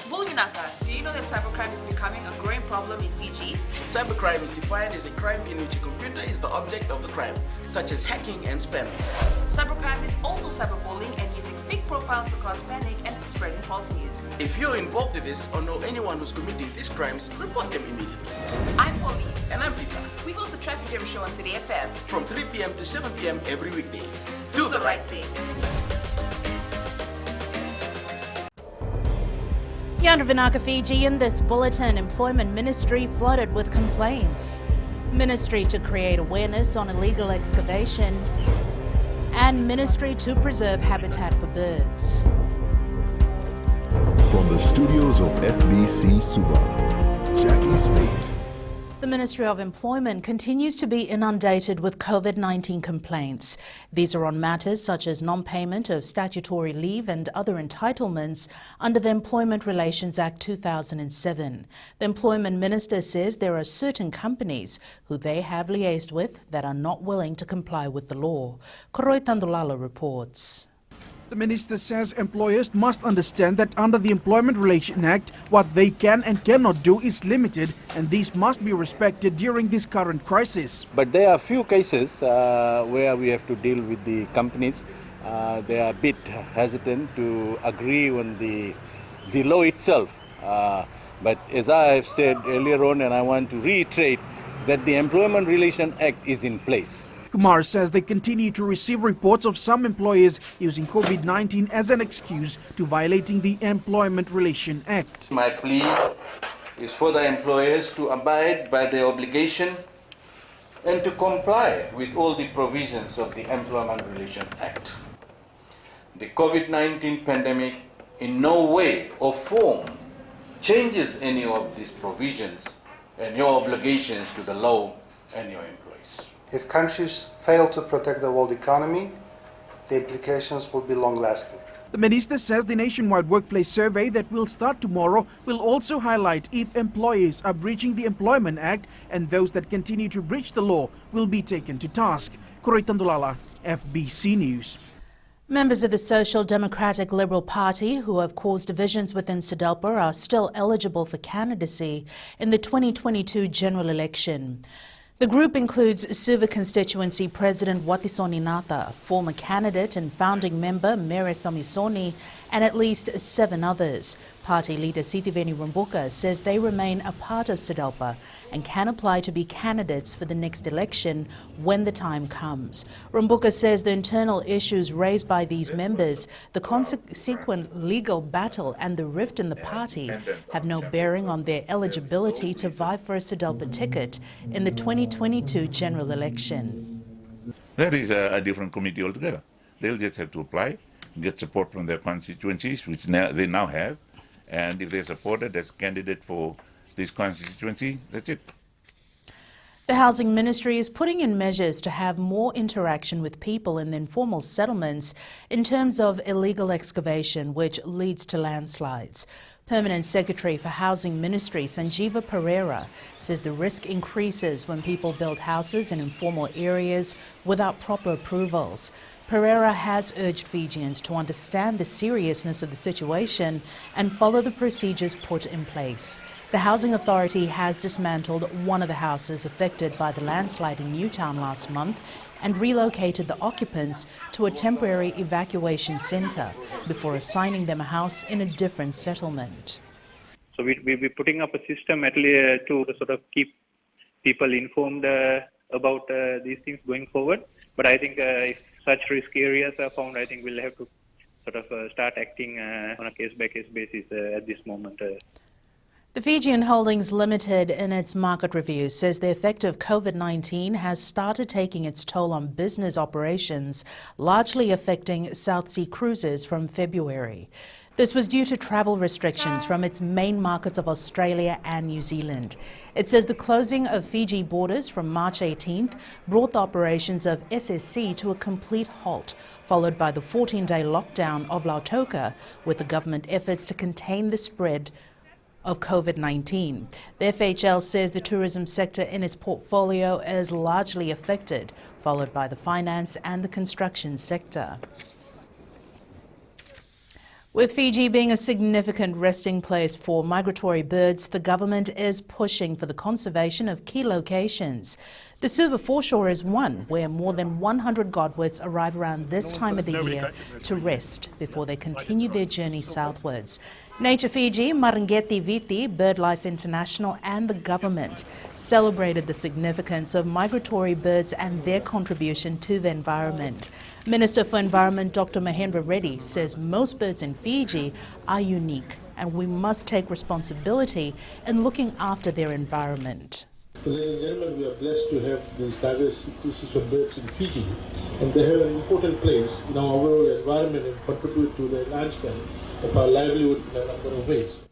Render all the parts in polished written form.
Bulunaka, do you know that cybercrime is becoming a growing problem in Fiji? Cybercrime is defined as a crime in which a computer is the object of the crime, such as hacking and spamming. Cybercrime is also cyberbullying and using fake profiles to cause panic and spreading false news. If you're involved in this or know anyone who's committing these crimes, report them immediately. I'm Polly. And I'm Peter. We host the Traffic Jam Show on City FM. From 3 p.m. to 7 p.m. every weekday. Do the right thing. Yandra Vinaka, Fiji. In this bulletin, Employment Ministry flooded with complaints. Ministry to create awareness on illegal excavation. And Ministry to preserve habitat for birds. From the studios of FBC Suva, Jackie Smith. The Ministry of Employment continues to be inundated with COVID-19 complaints. These are on matters such as non-payment of statutory leave and other entitlements under the Employment Relations Act 2007. The Employment Minister says there are certain companies who they have liaised with that are not willing to comply with the law. Koroi Tandulala reports. The minister says employers must understand that under the Employment Relations Act, what they can and cannot do is limited, and these must be respected during this current crisis. But there are few cases where we have to deal with the companies. They are a bit hesitant to agree on the law itself. But as I have said earlier on, and I want to reiterate, that the Employment Relations Act is in place. Kumar says they continue to receive reports of some employers using COVID-19 as an excuse to violating the Employment Relations Act. My plea is for the employers to abide by their obligation and to comply with all the provisions of the Employment Relations Act. The COVID-19 pandemic in no way or form changes any of these provisions and your obligations to the law and your employees. If countries fail to protect the world economy, the implications will be long-lasting. The minister says the nationwide workplace survey that will start tomorrow will also highlight if employers are breaching the Employment Act, and those that continue to breach the law will be taken to task. Koroi Tandulala, FBC News. Members of the Social Democratic Liberal Party who have caused divisions within SEDELPA are still eligible for candidacy in the 2022 general election. The group includes Suva constituency President Watisoni Natha, former candidate and founding member Mere Samisoni, and at least 7 others. Party leader Sitiveni Rumbuka says they remain a part of SEDELPA and can apply to be candidates for the next election when the time comes. Rumbuka says the internal issues raised by these members, the consequent legal battle and the rift in the party have no bearing on their eligibility to vie for a SEDELPA ticket in the 2022 general election. That is a different committee altogether. They'll just have to apply, get support from their constituencies, which they now have, and if they're supported as candidate for this constituency, that's it. The Housing Ministry is putting in measures to have more interaction with people in the informal settlements in terms of illegal excavation, which leads to landslides. Permanent Secretary for Housing Ministry Sanjeeva Pereira says the risk increases when people build houses in informal areas without proper approvals. Pereira has urged Fijians to understand the seriousness of the situation and follow the procedures put in place. The Housing Authority has dismantled one of the houses affected by the landslide in Newtown last month and relocated the occupants to a temporary evacuation centre before assigning them a house in a different settlement. So we'll be putting up a system to sort of keep people informed about these things going forward. But I think if such risk areas are found, I think we'll have to sort of start acting on a case-by-case basis at this moment. The Fijian Holdings Limited, in its market review, says the effect of COVID-19 has started taking its toll on business operations, largely affecting South Sea cruises from February. This was due to travel restrictions from its main markets of Australia and New Zealand. It says the closing of Fiji borders from March 18th brought the operations of SSC to a complete halt, followed by the 14-day lockdown of Lautoka, with the government efforts to contain the spread of COVID-19. The FHL says the tourism sector in its portfolio is largely affected, followed by the finance and the construction sector. With Fiji being a significant resting place for migratory birds, the government is pushing for the conservation of key locations. The Suva foreshore is one where more than 100 godwits arrive around this time of the year to rest before they continue their journey southwards. Nature Fiji, Marangeti Viti, BirdLife International and the government celebrated the significance of migratory birds and their contribution to the environment. Minister for Environment Dr. Mahendra Reddy says most birds in Fiji are unique and we must take responsibility in looking after their environment. Ladies and gentlemen, we are blessed to have these diverse species of birds in Fiji, and they have an important place in our overall environment and contribute to the enhancement of our livelihood in a number of ways.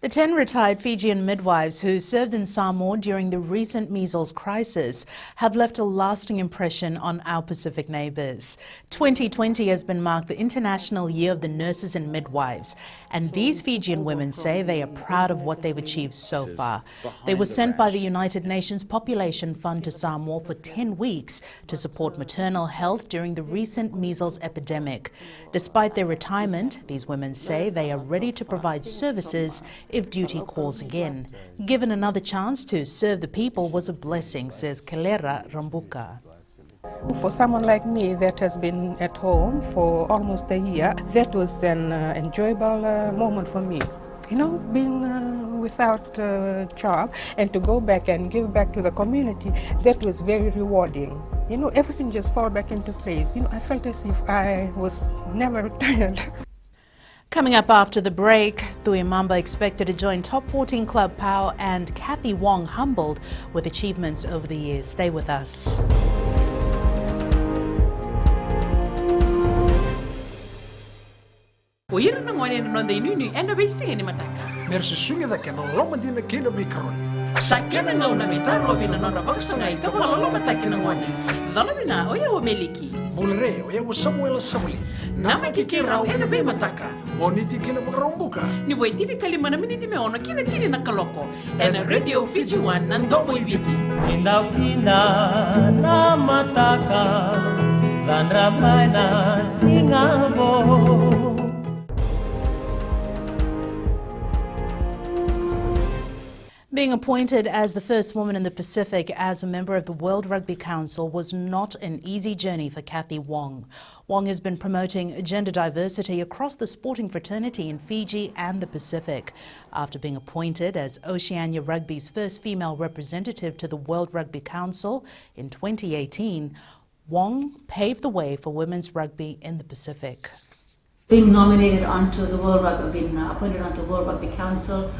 The 10 retired Fijian midwives who served in Samoa during the recent measles crisis have left a lasting impression on our Pacific neighbours. 2020 has been marked the International Year of the Nurses and Midwives, and these Fijian women say they are proud of what they've achieved so far. They were sent by the United Nations Population Fund to Samoa for 10 weeks to support maternal health during the recent measles epidemic. Despite their retirement, these women say they are ready to provide services if duty calls again. Given another chance to serve the people was a blessing, says Kelera Rambuka. For someone like me that has been at home for almost a year, that was an enjoyable moment for me. You know, being without a job and to go back and give back to the community, that was very rewarding. You know, everything just fell back into place. You know, I felt as if I was never retired. Coming up after the break, Thui Mamba expected to join top 14 club Pau and Kathy Wong humbled with achievements over the years. Stay with us. Oira na ngone no ndai nuni ena beisinga ni mataka. Mersusunga da kena loma dina kena mikaron. Sakena ngau na mitaro bina nona baksanga ika wala loma taki na ngone. Dhalabina oya wa meliki. Bulre oya wa Samuel Samuli. Nama kikirau ena be mataka. Boniti kena makarombuka. Ni waitiri kalima na miniti me ono kina tiri na kaloko. Ena Radio Fiji One na ndobo ibiti. Indau kina na mataka. Dan ramai na singabo. Being appointed as the first woman in the Pacific as a member of the World Rugby Council was not an easy journey for Kathy Wong. Wong has been promoting gender diversity across the sporting fraternity in Fiji and the Pacific. After being appointed as Oceania Rugby's first female representative to the World Rugby Council in 2018, Wong paved the way for women's rugby in the Pacific. Being nominated onto the World Rugby, being appointed onto the World Rugby Council,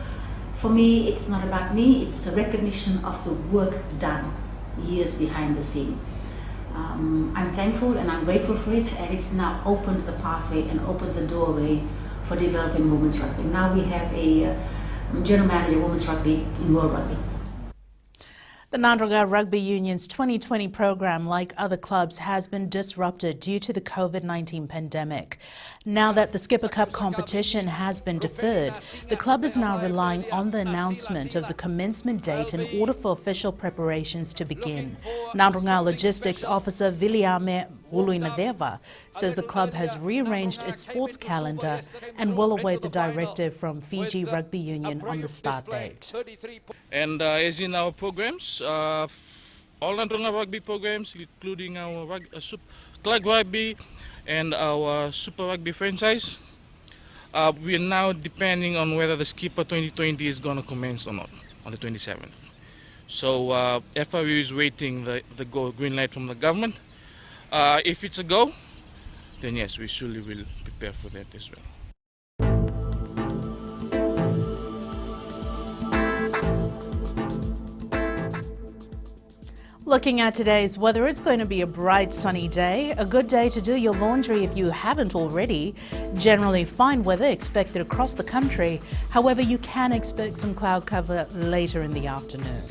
for me, it's not about me, it's a recognition of the work done years behind the scene. I'm thankful and I'm grateful for it, and it's now opened the pathway and opened the doorway for developing women's rugby. Now we have a general manager of women's rugby in World Rugby. The Ngātamarua Rugby Union's 2020 program, like other clubs, has been disrupted due to the COVID-19 pandemic. Now that the Skipper Cup competition has been deferred, the club is now relying on the announcement of the commencement date in order for official preparations to begin. Ngātamarua Logistics Officer Viliame Uluinadeva says the club has rearranged its sports calendar and will await the directive from Fiji Rugby Union on the start date. And as in our programs, all Ngātamarua rugby programs, including our club rugby and our Super Rugby franchise, we are now depending on whether the Skipper 2020 is going to commence or not on the 27th. So FRU is waiting the green light from the government. If it's a go, then yes, we surely will prepare for that as well. Looking at today's weather, it's going to be a bright sunny day, a good day to do your laundry if you haven't already. Generally fine weather expected across the country. However, you can expect some cloud cover later in the afternoon.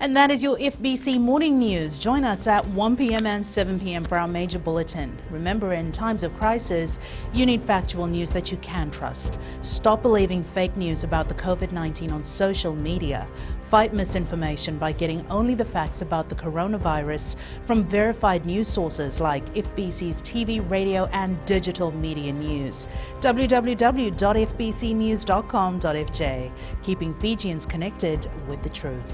And that is your FBC Morning News. Join us at 1 p.m. and 7 p.m. for our major bulletin. Remember, in times of crisis, you need factual news that you can trust. Stop believing fake news about the COVID-19 on social media. Fight misinformation by getting only the facts about the coronavirus from verified news sources like FBC's TV, radio and digital media news. www.fbcnews.com.fj, keeping Fijians connected with the truth.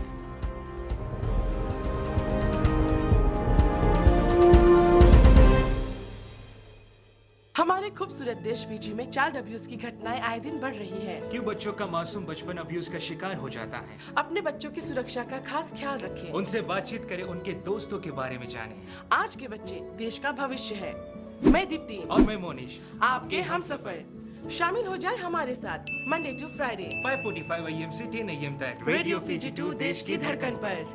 हमारे खूबसूरत देश Fiji में child abuse की घटनाएं आए दिन बढ़ रही हैं। क्यों बच्चों का मासूम बचपन अब्यूज का शिकार हो जाता है? अपने बच्चों की सुरक्षा का खास ख्याल रखें। उनसे बातचीत करें, उनके दोस्तों के बारे में जानें। आज के बच्चे देश का भविष्य है। मैं दीप्ति और मैं मोनिश, आपके हमसफर। शामिल हो जाए हमारे साथ मंडे टू फ्राइडे 5:45 AM से 10 AM तक रेडियो फिजी 2 देश की धड़कन पर।